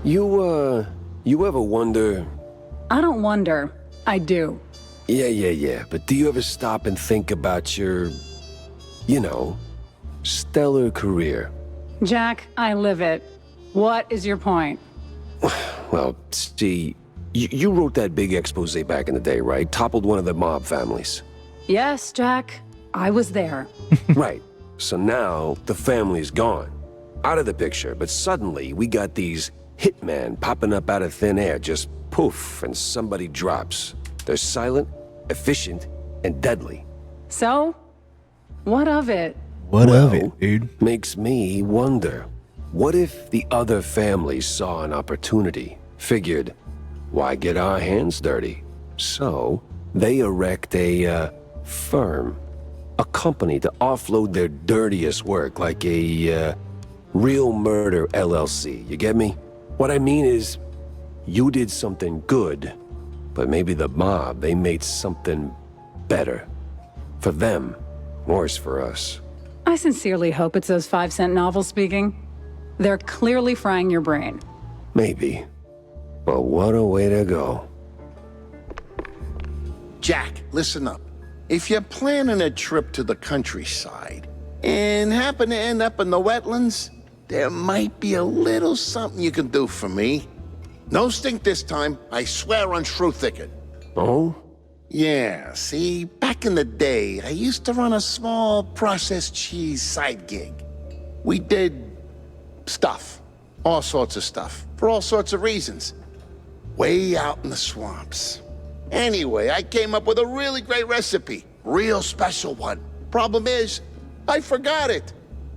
You ever wonder... I don't wonder. I do. Yeah. But do you ever stop and think about your, you know, stellar career? Jack, I live it. What is your point? Well, see, you wrote that big expose back in the day, right? Toppled one of the mob families. Yes, Jack. I was there. Right. So now, the family's gone. Out of the picture, but suddenly we got these hitmen popping up out of thin air, just poof, and somebody drops. They're silent, efficient, and deadly. So? What of it? What of it, dude? Makes me wonder. What if the other families saw an opportunity, figured, why get our hands dirty? So, they erect a, firm. A company to offload their dirtiest work, like a, Real Murder LLC, you get me? What I mean is, you did something good, but maybe the mob, they made something better. For them, worse for us. I sincerely hope it's those 5-cent novels speaking. They're clearly frying your brain. Maybe. But what a way to go. Jack, listen up. If you're planning a trip to the countryside and happen to end up in the wetlands, there might be a little something you can do for me. No stink this time, I swear on Shrew Thicket. Oh? Yeah, see, back in the day, I used to run a small processed cheese side gig. We did stuff, all sorts of stuff, for all sorts of reasons. Way out in the swamps. Anyway, I came up with a really great recipe, real special one. Problem is, I forgot it.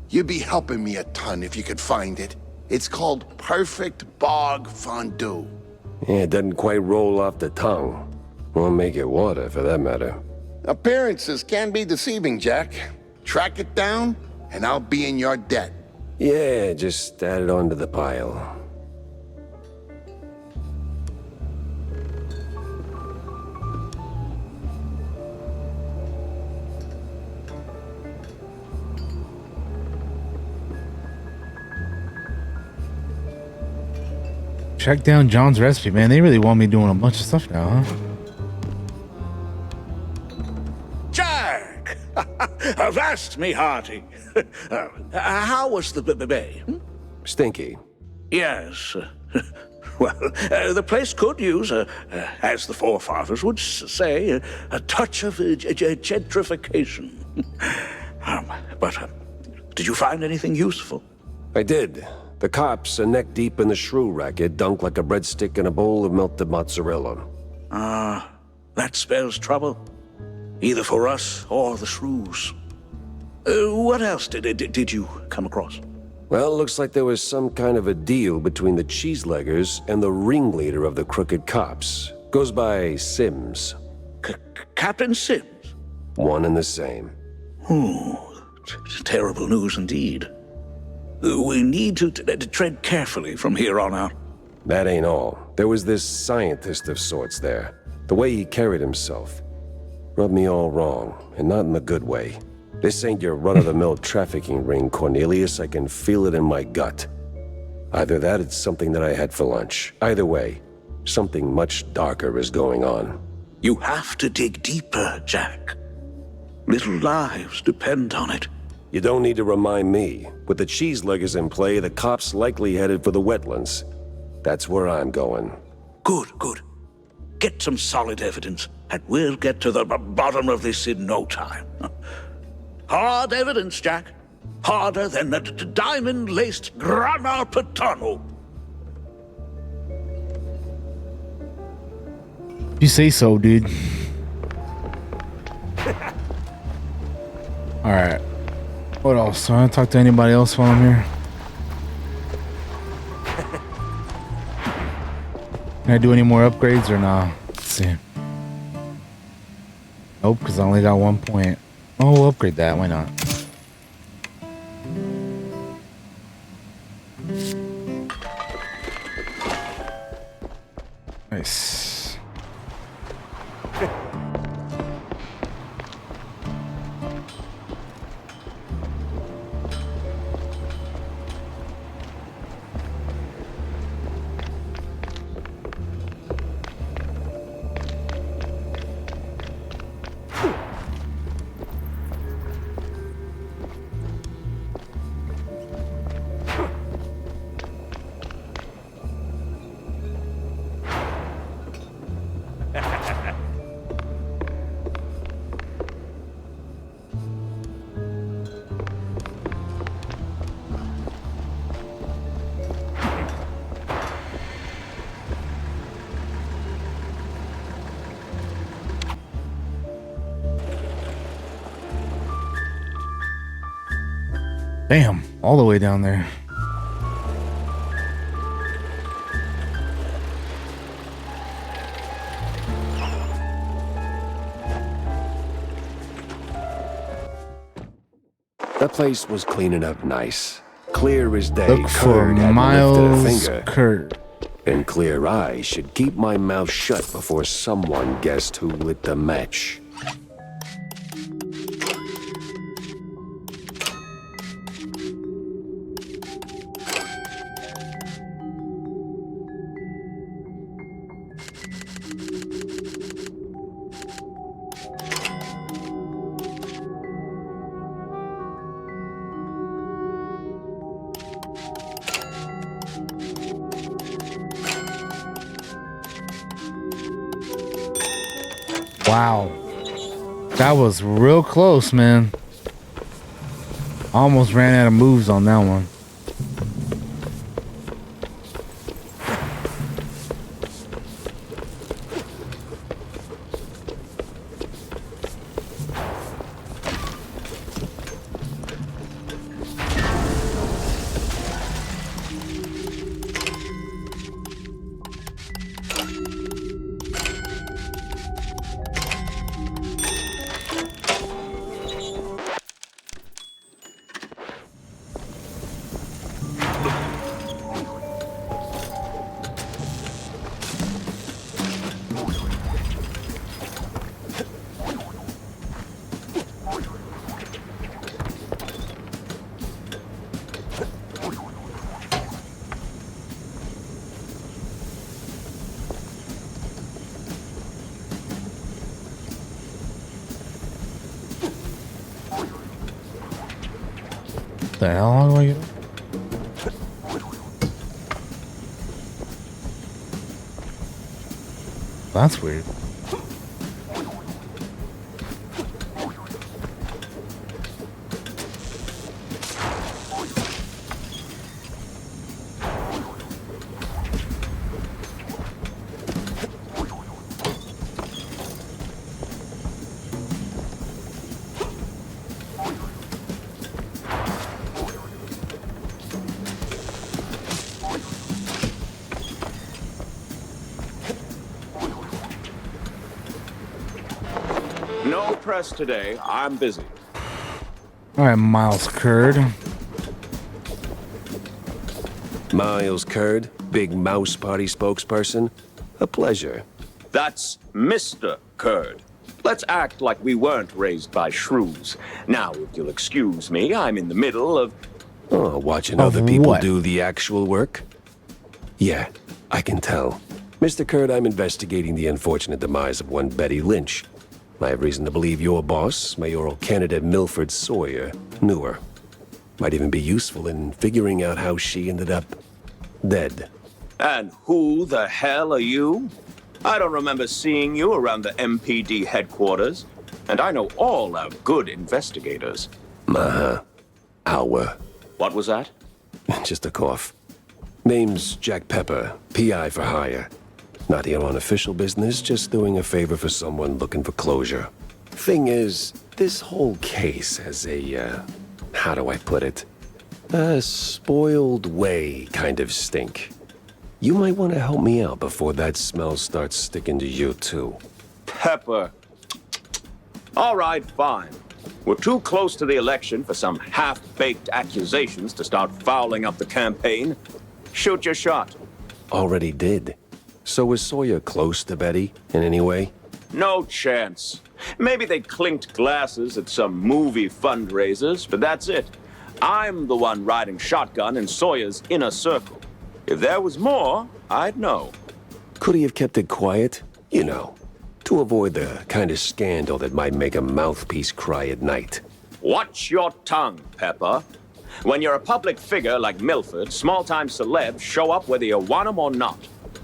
You'd be helping me a ton if you could find it. It's called Perfect Bog Fondue. Yeah, it doesn't quite roll off the tongue. Won't make it water, for that matter. Appearances can be deceiving, Jack. Track it down, and I'll be in your debt. Yeah, just add it onto the pile. Check down John's recipe, man. They really want me doing a bunch of stuff now, huh? Jack! Avast me hearty. How was the bay? Stinky. Yes. Well, the place could use, as the forefathers would say, a touch of gentrification. But did you find anything useful? I did. The cops are neck deep in the shrew racket, dunked like a breadstick in a bowl of melted mozzarella. That spells trouble. Either for us or the shrews. What else did you come across? Well, looks like there was some kind of a deal between the cheeseleggers and the ringleader of the crooked cops. Goes by Sims. Captain Sims? One and the same. Terrible news indeed. We need to tread carefully from here on out. That ain't all. There was this scientist of sorts there. The way he carried himself rubbed me all wrong, and not in the good way. This ain't your run-of-the-mill trafficking ring, Cornelius. I can feel it in my gut. Either that, it's something that I had for lunch. Either way, something much darker is going on. You have to dig deeper, Jack. Little lives depend on it. You don't need to remind me. With the cheeseleggers in play, the cops likely headed for the wetlands. That's where I'm going. Good. Get some solid evidence, and we'll get to the bottom of this in no time. Hard evidence, Jack. Harder than the diamond-laced Grana Padano. You say so, dude. Alright. What else? Do I want to talk to anybody else while I'm here? Can I do any more upgrades or nah? Let's see. Nope, because I only got 1 point. Oh, we'll upgrade that. Why not? Nice. Damn, all the way down there. That place was cleaning up nice. Clear as day. Look for Kurd hadn't lifted a Miles finger. Kurt. And clear eyes should keep my mouth shut before someone guessed who lit the match. Wow. That was real close, man. Almost ran out of moves on that one. The hell? How do I get? That's weird. No press today. I'm busy. All right, Miles Kurd. Miles Kurd, Big Mouse Party spokesperson. A pleasure. That's Mr. Kurd. Let's act like we weren't raised by shrews. Now, if you'll excuse me, I'm in the middle of... Oh, watching Of other people what? do the actual work? Yeah, I can tell. Mr. Kurd, I'm investigating the unfortunate demise of one Betty Lynch. I have reason to believe your boss, mayoral candidate Milford Sawyer, knew her. Might even be useful in figuring out how she ended up dead. And who the hell are you? I don't remember seeing you around the MPD headquarters. And I know all our good investigators. Our. What was that? Just a cough. Name's Jack Pepper, PI for hire. Not here on official business, just doing a favor for someone looking for closure. Thing is, this whole case has a, how do I put it? A spoiled way kind of stink. You might want to help me out before that smell starts sticking to you too. Pepper. All right, fine. We're too close to the election for some half-baked accusations to start fouling up the campaign. Shoot your shot. Already did. So was Sawyer close to Betty in any way? No chance. Maybe they clinked glasses at some movie fundraisers, but that's it. I'm the one riding shotgun in Sawyer's inner circle. If there was more, I'd know. Could he have kept it quiet? You know, to avoid the kind of scandal that might make a mouthpiece cry at night. Watch your tongue, Pepper. When you're a public figure like Milford, small-time celebs show up whether you want them or not,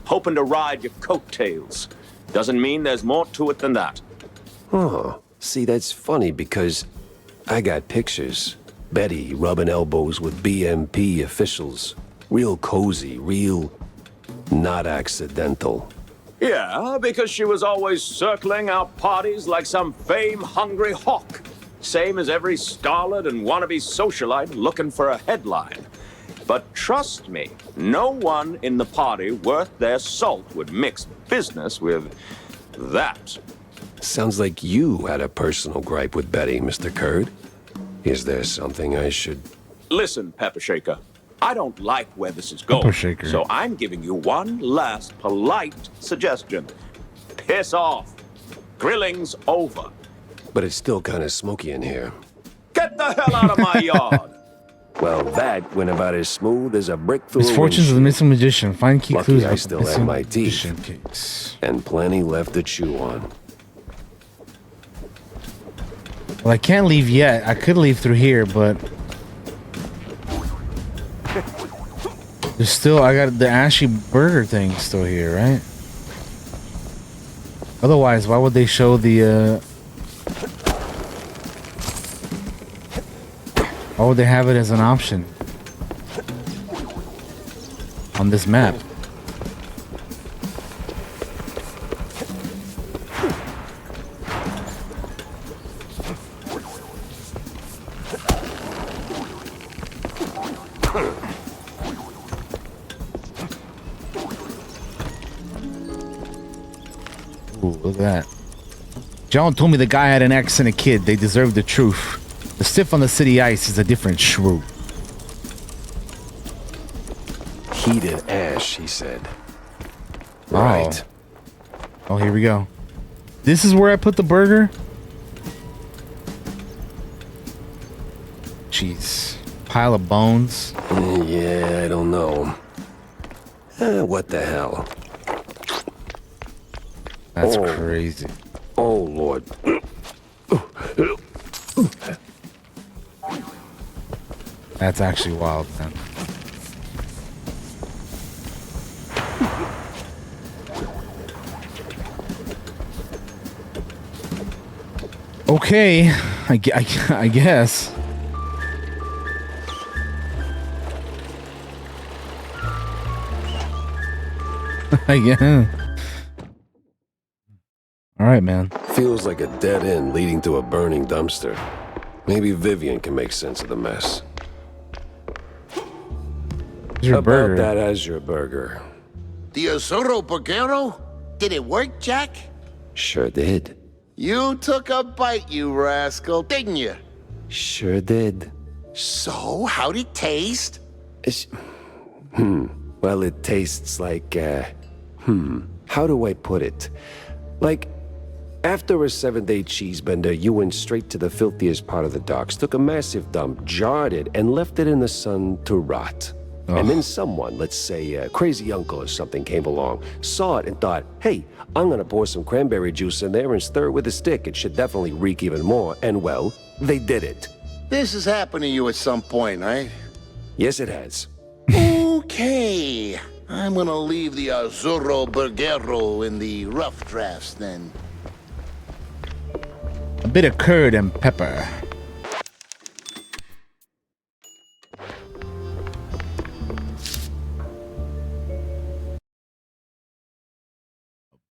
hoping to ride your coattails. Doesn't mean there's more to it than that. Oh, see, that's funny because I got pictures. Betty rubbing elbows with BMP officials. Real cozy, real not accidental. Yeah, because she was always circling our parties like some fame-hungry hawk. Same as every starlet and wannabe socialite looking for a headline. But trust me, no one in the party worth their salt would mix business with that. Sounds like you had a personal gripe with Betty, Mr. Kurd. Is there something I should... Listen, Pepper Shaker, I don't like where this is going. Pepper Shaker. So I'm giving you one last polite suggestion. Piss off. Grilling's over. But it's still kind of smoky in here. Get the hell out of my yard. Well, that went about as smooth as a brick through a Misfortunes of the windshield. Missing Magician. Find key Lucky clues I about still the have Missing my teeth. Magician case. And plenty left to chew on. Well, I can't leave yet. I could leave through here, but there's still. I got the Ashy Burger thing still here, right? Otherwise, why would they show the? Why would they have it as an option on this map? Ooh, look at that. John told me the guy had an ex and a kid. They deserve the truth. The stiff on the city ice is a different shrew. Heated ash, he said. Oh. Right. Oh, here we go. This is where I put the burger? Jeez. Pile of bones. Yeah, I don't know. What the hell? That's Oh. crazy. Oh, Lord. That's actually wild, man. Okay, I guess. Yeah. All right, man. Feels like a dead end leading to a burning dumpster. Maybe Vivian can make sense of the mess. Here's your About burger. that as your burger. The Azuro Burgero? Did it work, Jack? Sure did. You took a bite, you rascal, didn't you? Sure did. So, how'd it taste? It's, well, it tastes like, how do I put it? Like, after a 7-day cheese bender, you went straight to the filthiest part of the docks, took a massive dump, jarred it, and left it in the sun to rot. And then someone, let's say a crazy uncle or something, came along, saw it and thought, hey, I'm gonna pour some cranberry juice in there and stir it with a stick. It should definitely reek even more. And well, they did it. This has happened to you at some point, right? Yes, it has. Okay. I'm gonna leave the Azuro Burgero in the rough drafts then. A bit of curd and pepper.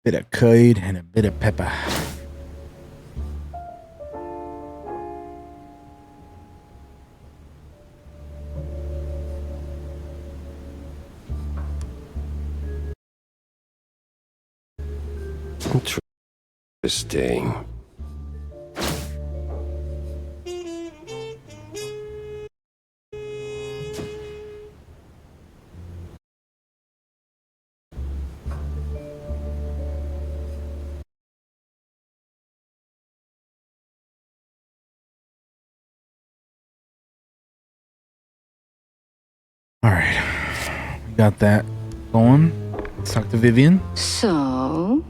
Bit of curd and a bit of pepper. Interesting. All right, we got that going. Let's talk to Vivian. So,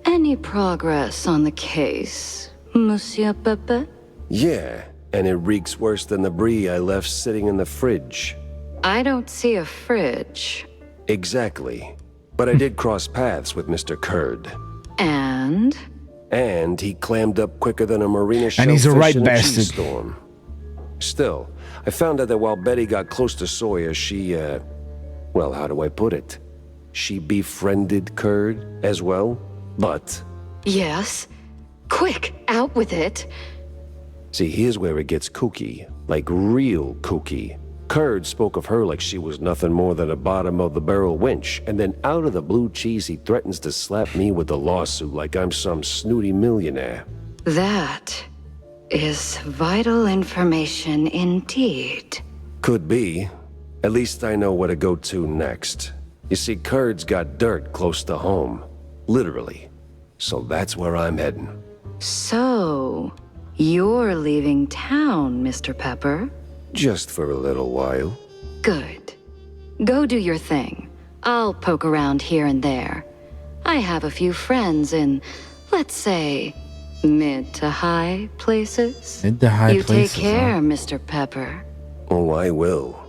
any progress on the case, Monsieur Pepe? Yeah, and it reeks worse than the brie I left sitting in the fridge. I don't see a fridge. Exactly. But I did cross paths with Mr. Kurd. And? And he clammed up quicker than a marina shellfish And he's a right in a bastard. cheese storm. Still, I found out that while Betty got close to Sawyer, she, well, how do I put it? She befriended Kurd as well, but... Yes. Quick, out with it. See, here's where it gets kooky. Like real kooky. Curd spoke of her like she was nothing more than a bottom-of-the-barrel wench, and then out of the blue cheese he threatens to slap me with a lawsuit like I'm some snooty millionaire. That is vital information indeed. Could be. At least I know where to go to next. You see, Curd's got dirt close to home. Literally. So that's where I'm heading. So, you're leaving town, Mr. Pepper? Just for a little while. Good. Go do your thing. I'll poke around here and there. I have a few friends in, let's say, mid to high places. Mid to high you places, take care, huh? Mr. Pepper. Oh, I will.